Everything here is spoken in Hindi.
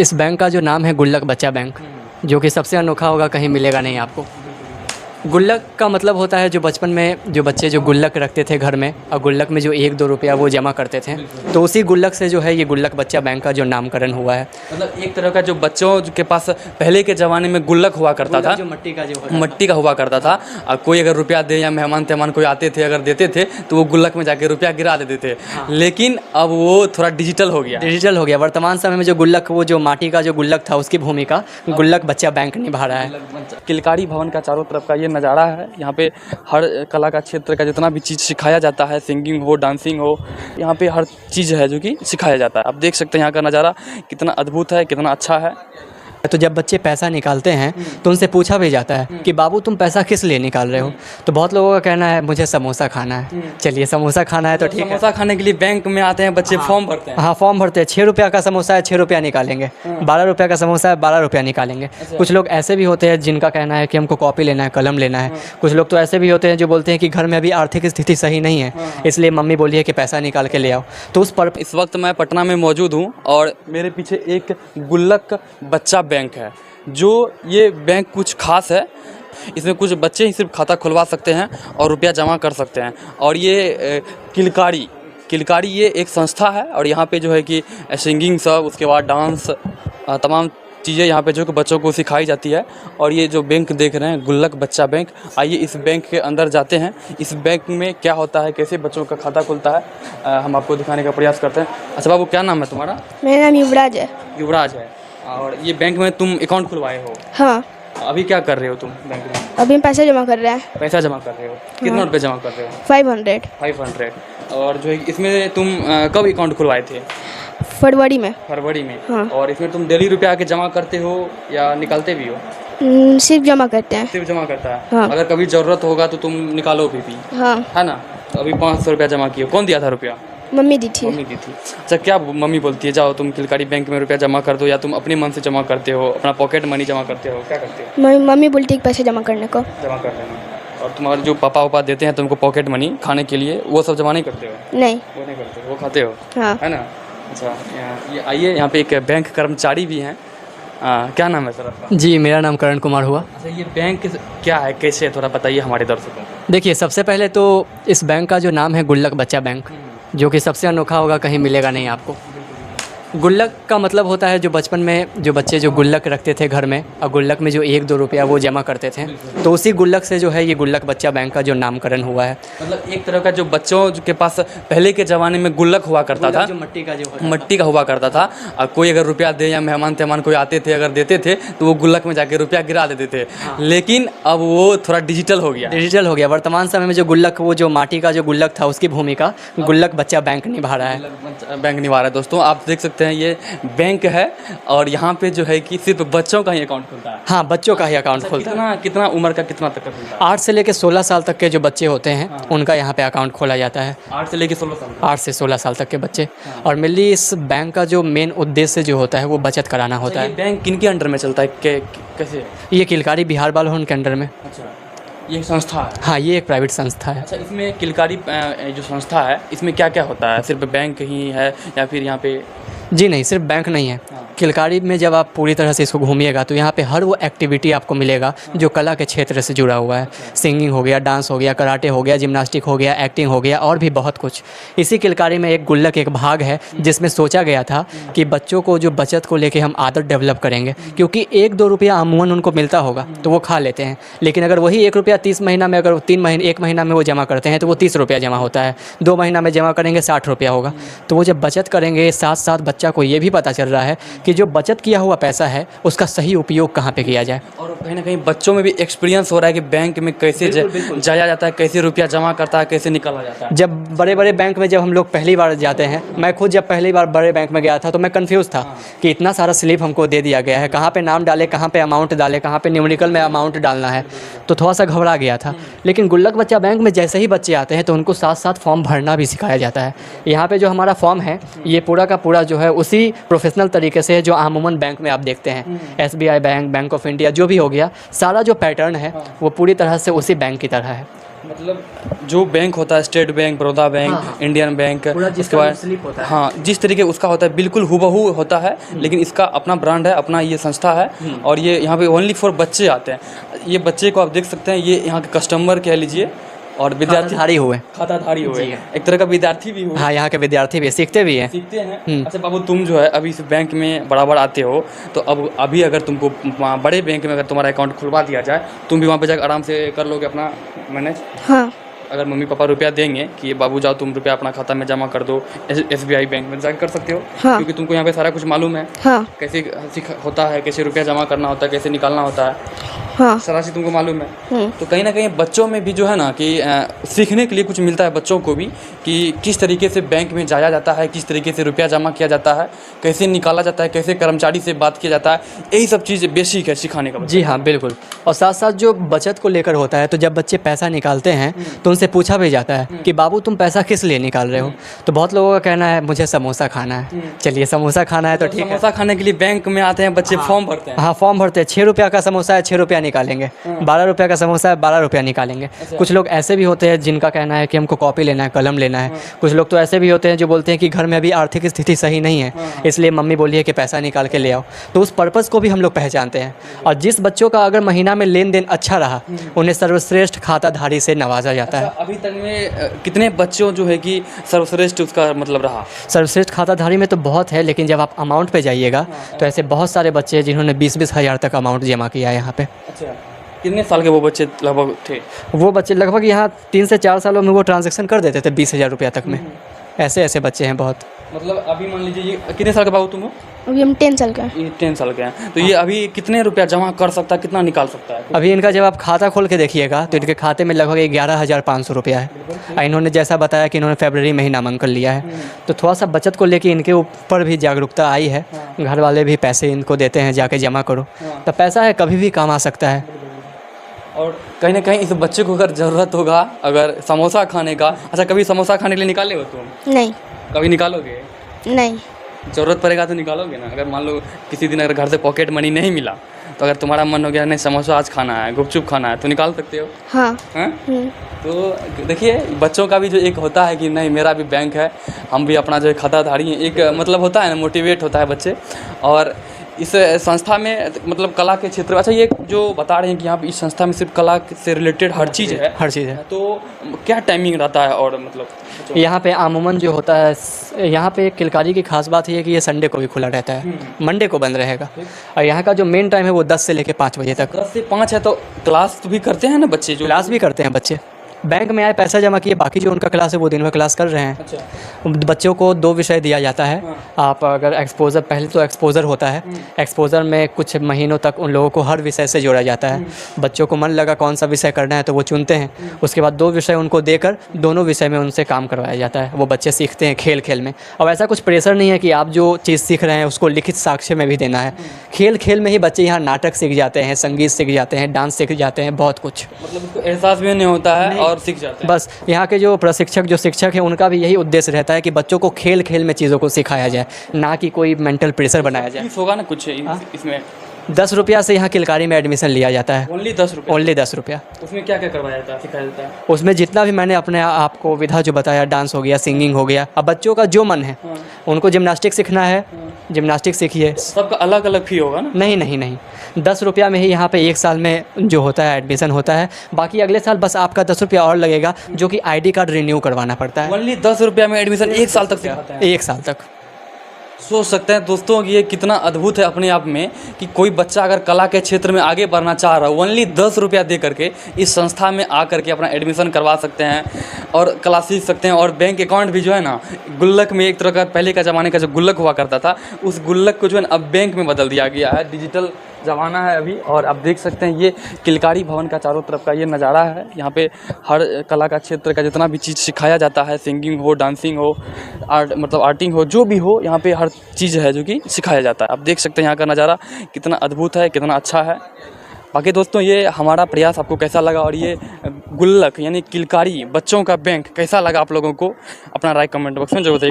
इस बैंक का जो नाम है गुल्लक बच्चा बैंक, जो कि सबसे अनोखा होगा, कहीं मिलेगा नहीं आपको। गुल्लक का मतलब होता है जो बचपन में जो बच्चे जो गुल्लक रखते थे घर में, और गुल्लक में जो 1-2 रुपया वो जमा करते थे, तो उसी गुल्लक से जो है ये गुल्लक बच्चा बैंक का जो नामकरण हुआ है। मतलब एक तरह का जो बच्चों के पास पहले के ज़माने में गुल्लक हुआ करता था, जो मट्टी का हुआ करता था। और कोई अगर रुपया दे या मेहमान कोई आते थे अगर देते थे तो वो गुल्लक में जाके रुपया गिरा देते थे। लेकिन अब वो थोड़ा डिजिटल हो गया। वर्तमान समय में जो गुल्लक, वो जो माटी का जो गुल्लक था, उसकी भूमिका गुल्लक बच्चा बैंक निभा रहा है। किलकारी भवन का चारों तरफ का ये नज़ारा है। यहाँ पे हर कला का क्षेत्र का जितना भी चीज़ सिखाया जाता है, सिंगिंग हो, डांसिंग हो, यहाँ पे हर चीज़ है जो कि सिखाया जाता है। आप देख सकते हैं यहाँ का नज़ारा कितना अद्भुत है, कितना अच्छा है। तो जब बच्चे पैसा निकालते हैं तो उनसे पूछा भी जाता है कि बाबू तुम पैसा किस लिए निकाल रहे हो, तो बहुत लोगों का कहना है मुझे समोसा खाना है। चलिए समोसा खाना है तो ठीक है, समोसा खाने के लिए बैंक में आते हैं बच्चे, फॉर्म भरते हैं। हाँ, फॉर्म भरते हैं। 6 रुपया का समोसा है, 6 रुपया निकालेंगे। 12 रुपया का समोसा है, 12 रुपया निकालेंगे। कुछ लोग ऐसे भी होते हैं जिनका कहना है कि हमको कॉपी लेना है, कलम लेना है। कुछ लोग तो ऐसे भी होते हैं जो बोलते हैं कि घर में अभी आर्थिक स्थिति सही नहीं है, इसलिए मम्मी बोली है कि पैसा निकाल के ले आओ। तो उस पर इस वक्त मैं पटना में मौजूद हूँ और मेरे पीछे एक गुल्लक बच्चा बैंक है। जो ये बैंक कुछ खास है, इसमें कुछ बच्चे ही सिर्फ खाता खुलवा सकते हैं और रुपया जमा कर सकते हैं। और ये किलकारी ये एक संस्था है और यहाँ पे जो है कि सिंगिंग सब, उसके बाद डांस, तमाम चीज़ें यहाँ पे जो कि बच्चों को सिखाई जाती है। और ये जो बैंक देख रहे हैं गुल्लक बच्चा बैंक, आइए इस बैंक के अंदर जाते हैं। इस बैंक में क्या होता है, कैसे बच्चों का खाता खुलता है, हम आपको दिखाने का प्रयास करते हैं। अच्छा बाबू, क्या नाम है तुम्हारा? मेरा नाम युवराज है। युवराज है। और ये बैंक में तुम अकाउंट खुलवाए हो? हाँ। अभी क्या कर रहे हो तुम बैंक में? अभी हम पैसे जमा कर रहे हैं। पैसा जमा कर रहे हो? कितना रुपये जमा कर रहे हो? 500। और जो है इसमें तुम कब अकाउंट खुलवाए थे? फरवरी में। हाँ। और इसमें तुम डेली रुपया आके जमा करते हो या निकालते भी हो? सिर्फ जमा करते हैं। सिर्फ जमा करता है। हाँ। अगर कभी ज़रूरत होगा तो तुम निकालो भी हाँ। है ना? तो अभी 500 रुपया जमा किए। कौन दिया था रुपया? मम्मी दी थी। मम्मी दी थी। अच्छा, क्या मम्मी बोलती है जाओ तुम किलकारी बैंक में रुपया जमा कर दो, या तुम अपने मन से जमा करते हो, अपना पॉकेट मनी जमा करते हो, क्या करते हो? मम्मी बोलती है पैसे जमा करने को। जमा कर देना। और तुम्हारे जो पापा वापा देते हैं तुमको पॉकेट मनी खाने के लिए, वो सब जमा नहीं करते हो? नहीं, वो नहीं करते, वो खाते हो? हाँ। है ना? अच्छा, ये आइए, यहाँ पे एक बैंक कर्मचारी भी हैं। क्या नाम है सर आपका? जी, मेरा नाम करण कुमार हुआ। अच्छा, ये बैंक क्या है, कैसे है, थोड़ा बताइए हमारे दर्शकों को। देखिए, सबसे पहले तो इस बैंक का जो नाम है गुल्लक बच्चा बैंक, जो कि सबसे अनोखा होगा, कहीं मिलेगा नहीं आपको। गुल्लक का मतलब होता है जो बचपन में जो बच्चे जो गुल्लक रखते थे घर में, और गुल्लक में जो 1-2 रुपया वो जमा करते थे, तो उसी गुल्लक से जो है ये गुल्लक बच्चा बैंक का जो नामकरण हुआ है। मतलब एक तरह का जो बच्चों के पास पहले के ज़माने में गुल्लक हुआ करता था, जो मट्टी का हुआ करता था। और कोई अगर रुपया दे या मेहमान कोई आते थे अगर देते थे तो वो गुल्लक में जाके रुपया गिरा देते थे। लेकिन अब वो थोड़ा डिजिटल हो गया। वर्तमान समय में जो गुल्लक, वो जो माटी का जो गुल्लक था, उसकी भूमिका गुल्लक बच्चा बैंक निभा रहा है। दोस्तों आप देख सकते हैं ये बैंक है और यहाँ पे जो है कि सिर्फ बच्चों का ही अकाउंट खुलता है। हाँ, बच्चों का ही अकाउंट खुलता है। कितना उम्र का, कितना तक का खुलता है? 8 से लेकर 16 साल तक के जो बच्चे होते हैं उनका यहाँ पे अकाउंट खोला जाता है। 8 से लेकर 16 साल? 8 से 16 साल तक के बच्चे। और मेनली इस बैंक का जो मेन उद्देश्य जो होता है वो बचत कराना होता है। बैंक किन के अंडर में चलता है, कैसे? ये किलकारी बिहार बाल भवन के अंडर में। अच्छा, ये एक संस्था है? हाँ, ये एक प्राइवेट संस्था है। अच्छा, इसमें किलकारी जो संस्था है इसमें क्या क्या होता है? सिर्फ बैंक ही है या फिर यहाँ पे? जी नहीं, सिर्फ बैंक नहीं है। किलकारी में जब आप पूरी तरह से इसको घूमिएगा तो यहाँ पे हर वो एक्टिविटी आपको मिलेगा जो कला के क्षेत्र से जुड़ा हुआ है। सिंगिंग हो गया, डांस हो गया, कराटे हो गया, जिम्नास्टिक हो गया, एक्टिंग हो गया, और भी बहुत कुछ। इसी किलकारी में एक गुल्लक एक भाग है जिसमें सोचा गया था कि बच्चों को जो बचत को लेके हम आदत डेवलप करेंगे, क्योंकि 1-2 रुपया अमूमन उनको मिलता होगा तो वो खा लेते हैं, लेकिन अगर वही 1 रुपया 30 महीना में, अगर 1 महीना में वो जमा करते हैं तो वो 30 रुपया जमा होता है। 2 महीना में जमा करेंगे 60 रुपया होगा। तो वो जब बचत करेंगे, साथ साथ बच्चा को ये भी पता चल रहा है कि जो बचत किया हुआ पैसा है उसका सही उपयोग कहाँ पे किया जाए। और कहीं ना कहीं बच्चों में भी एक्सपीरियंस हो रहा है कि बैंक में कैसे जाया जाता है, कैसे रुपया जमा करता है, कैसे निकाला जाता है। जब बड़े बड़े बैंक में जब हम लोग पहली बार जाते हैं, मैं खुद जब पहली बार बड़े बैंक में गया था तो मैं कंफ्यूज था कि इतना सारा स्लिप हमको दे दिया गया है, कहाँ पे नाम डाले, कहाँ पे अमाउंट डाले, कहाँ पे न्यूमेरिकल में अमाउंट डालना है, तो थोड़ा सा घबरा गया था। लेकिन गुल्लक बच्चा बैंक में जैसे ही बच्चे आते हैं तो उनको साथ साथ फॉर्म भरना भी सिखाया जाता है। यहाँ पे जो हमारा फॉर्म है ये पूरा का पूरा जो है उसी प्रोफेशनल तरीके से जो अमूमन बैंक में आप देखते हैं, SBI bank, bank of India, जो भी हो गया, सारा जो पैटर्न है वो पूरी तरह से उसी बैंक की तरह है। मतलब जो बैंक होता है, स्टेट बैंक, बड़ौदा बैंक, हाँ, हाँ। इंडियन बैंक, पूरा उसके जिसका बाद स्लिप होता है। हाँ, जिस तरीके उसका होता है बिल्कुल हूबहू होता है, लेकिन इसका अपना ब्रांड है, अपना ये संस्था है। और ये यहाँ पे ओनली फॉर बच्चे आते हैं। ये बच्चे को आप देख सकते हैं, ये यहाँ के कस्टमर कह लीजिए और विद्यार्थी, खाताधारी हुए। खाताधारी हुए, जी। एक तरह का विद्यार्थी भी हुए, हाँ, यहाँ के विद्यार्थी भी सीखते भी हैं। सीखते हैं। अच्छा बाबू, तुम जो है अभी इस बैंक में बराबर आते हो, तो अब अभी अगर तुमको वहाँ बड़े बैंक में अगर तुम्हारा अकाउंट खुलवा दिया जाए, तुम भी वहाँ पे जाकर आराम से कर लोगे अपना मैनेज? हाँ अगर मम्मी पापा रुपया देंगे कि ये बाबू जाओ तुम रुपया अपना खाता में जमा कर दो, SBI बैंक में जाकर कर सकते हो। हाँ। क्योंकि तुमको यहाँ पे सारा कुछ मालूम है, हाँ कैसे होता है, कैसे रुपया जमा करना होता है, कैसे निकालना होता है, हाँ सारा चीज़ तुमको मालूम है। तो कहीं ना कहीं बच्चों में भी जो है ना कि सीखने के लिए कुछ मिलता है बच्चों को भी, कि किस तरीके से बैंक में जाया जाता है, किस तरीके से रुपया जमा किया जाता है, कैसे निकाला जाता है, कैसे कर्मचारी से बात किया जाता है, यही सब चीज़ बेसिक है सिखाने का। जी हाँ, बिल्कुल। और साथ साथ जो बचत को लेकर होता है, तो जब बच्चे पैसा निकालते हैं तो उनसे पूछा भी जाता है कि बाबू तुम पैसा किस लिए निकाल रहे हो। तो बहुत लोगों का कहना है मुझे समोसा खाना है। चलिए, समोसा खाना है तो ठीक है। समोसा खाने के लिए बैंक में आते हैं बच्चे, फॉर्म भरते हैं। हाँ, फॉर्म भरते हैं। 6 रुपया का समोसा है, 6 रुपया निकालेंगे। 12 रुपया का समोसा है, 12 रुपया निकालेंगे। कुछ लोग ऐसे भी होते हैं जिनका कहना है कि हमको कॉपी लेना है, कलम लेना है। कुछ लोग तो ऐसे भी होते हैं जो बोलते हैं कि घर में अभी आर्थिक स्थिति सही नहीं है, इसलिए मम्मी बोली है कि पैसा निकाल के ले आओ। तो उस पर्पज़ को भी हम लोग पहचानते हैं। और जिस बच्चों का अगर महीना में लेन देन अच्छा रहा, उन्हें सर्वश्रेष्ठ खाताधारी से नवाजा जाता है। अभी तक में कितने बच्चों जो है कि सर्वश्रेष्ठ उसका मतलब रहा? सर्वश्रेष्ठ खाताधारी में तो बहुत है, लेकिन जब आप अमाउंट पे जाइएगा तो ऐसे बहुत सारे बच्चे हैं जिन्होंने 20-20 हज़ार तक अमाउंट जमा किया है यहाँ पे। अच्छा, कितने साल के वो बच्चे लगभग थे? वो बच्चे लगभग यहाँ 3 से 4 सालों में वो ट्रांजैक्शन कर देते थे 20,000 रुपया तक में। ऐसे ऐसे बच्चे हैं बहुत। मतलब अभी मान लीजिए, ये कितने साल का बाबू तुम हो? अभी हम 10 साल का हैं। ये 10 साल के हैं, तो ये अभी कितने रुपया जमा कर सकता है, कितना निकाल सकता है? अभी इनका जब आप खाता खोल के देखिएगा तो इनके खाते में लगभग 11,500 रुपया है। और इन्होंने जैसा बताया कि इन्होंने फरवरी में ही नामांकन लिया है, तो थोड़ा सा बचत को लेके इनके ऊपर भी जागरूकता आई है। घर वाले भी पैसे इनको देते हैं, जाके जमा करो। तो पैसा है, कभी भी काम आ सकता है। और कहीं ना कहीं इस बच्चे को अगर ज़रूरत होगा अगर समोसा खाने का, अच्छा कभी समोसा खाने के लिए निकाले हो तुम? नहीं कभी निकालोगे? नहीं ज़रूरत पड़ेगा तो निकालोगे ना। अगर मान लो किसी दिन अगर घर से पॉकेट मनी नहीं मिला, तो अगर तुम्हारा मन हो गया नहीं समोसा आज खाना है, गुपचुप खाना है, तो निकाल सकते हो। हाँ हैं? तो देखिए, बच्चों का भी जो एक होता है कि नहीं मेरा भी बैंक है, हम भी अपना जो है खाताधारी हैं, एक मतलब होता है ना, मोटिवेट होता है बच्चे। और इस संस्था में मतलब कला के क्षेत्र, अच्छा ये जो बता रहे हैं कि यहाँ पे इस संस्था में सिर्फ कला से रिलेटेड हर चीज़ है? हर चीज़ है। तो क्या टाइमिंग रहता है? और मतलब यहाँ पे आमूमन जो होता है, यहाँ पे किलकारी की खास बात ये है कि ये संडे को भी खुला रहता है, मंडे को बंद रहेगा। और यहाँ का जो मेन टाइम है वो 10 से लेकर 5 बजे तक। 10 से 5 है, तो क्लास भी करते हैं ना बच्चे? जो क्लास भी करते हैं बच्चे, बैंक में आए पैसा जमा किए, बाकी जो उनका क्लास है वो दिन भर क्लास कर रहे हैं। अच्छा, बच्चों को 2 विषय दिया जाता है। आप अगर एक्सपोज़र, पहले तो एक्सपोज़र होता है। एक्सपोज़र में कुछ महीनों तक उन लोगों को हर विषय से जोड़ा जाता है। बच्चों को मन लगा कौन सा विषय करना है तो वो चुनते हैं। उसके बाद 2 विषय उनको देकर दोनों विषय में उनसे काम करवाया जाता है। वो बच्चे सीखते हैं खेल खेल में। और ऐसा कुछ प्रेशर नहीं है कि आप जो चीज़ सीख रहे हैं उसको लिखित साक्ष्य में भी देना है। खेल खेल में ही बच्चे यहाँ नाटक सीख जाते हैं, संगीत सीख जाते हैं, डांस सीख जाते हैं, बहुत कुछ। मतलब उसको एहसास भी नहीं होता है और सीख जाते हैं। बस यहाँ के जो प्रशिक्षक, जो शिक्षक हैं, उनका भी यही उद्देश्य रहता है कि बच्चों को खेल खेल में चीज़ों को सिखाया जाए, ना कि कोई मेंटल प्रेशर बनाया जाए। फीस होगा ना कुछ इसमें? 10 रुपया से यहाँ किलकारी में एडमिशन लिया जाता है। ओनली 10 रुपये? ओनली 10 रुपया। उसमें क्या क्या करवाया जाता है, सिखाया जाता है? उसमें जितना भी मैंने अपने आपको विधा जो बताया, डांस हो गया, सिंगिंग हो गया। अब बच्चों का जो मन है, उनको जिम्नास्टिक सीखना है, जिम्नास्टिक सीखिए। सबका अलग अलग फी होगा ना? नहीं नहीं नहीं, 10 रुपया में ही यहाँ पे 1 साल में जो होता है एडमिशन होता है। बाकी अगले साल बस आपका 10 रुपया और लगेगा, जो कि ID कार्ड रिन्यू करवाना पड़ता है। ओनली 10 रुपया में एडमिशन 1 साल तक सिखाते हैं? 1 साल तक। सोच सकते हैं दोस्तों कि ये कितना अद्भुत है अपने आप में, कि कोई बच्चा अगर कला के क्षेत्र में आगे बढ़ना चाह रहा है, ओनली 10 रुपया दे करके इस संस्था में आ करके अपना एडमिशन करवा सकते हैं और कला सीख सकते हैं। और बैंक अकाउंट भी जो है ना, गुल्लक में एक तरह का पहले का ज़माने का जो गुल्लक हुआ करता था, उस गुल्लक को जो है ना अब बैंक में बदल दिया गया है। डिजिटल ज़माना है अभी। और आप देख सकते हैं ये किलकारी भवन का चारों तरफ का ये नज़ारा है। यहाँ पे हर कला का क्षेत्र का जितना भी चीज़ सिखाया जाता है, सिंगिंग हो, डांसिंग हो, आर्ट मतलब आर्टिंग हो, जो भी हो, यहाँ पे हर चीज़ है जो कि सिखाया जाता है। आप देख सकते हैं यहाँ का नज़ारा कितना अद्भुत है, कितना अच्छा है। बाकी दोस्तों, ये हमारा प्रयास आपको कैसा लगा, और ये गुल्लक यानी किलकारी बच्चों का बैंक कैसा लगा आप लोगों को, अपना राय कमेंट बॉक्स में जरूर बताइए।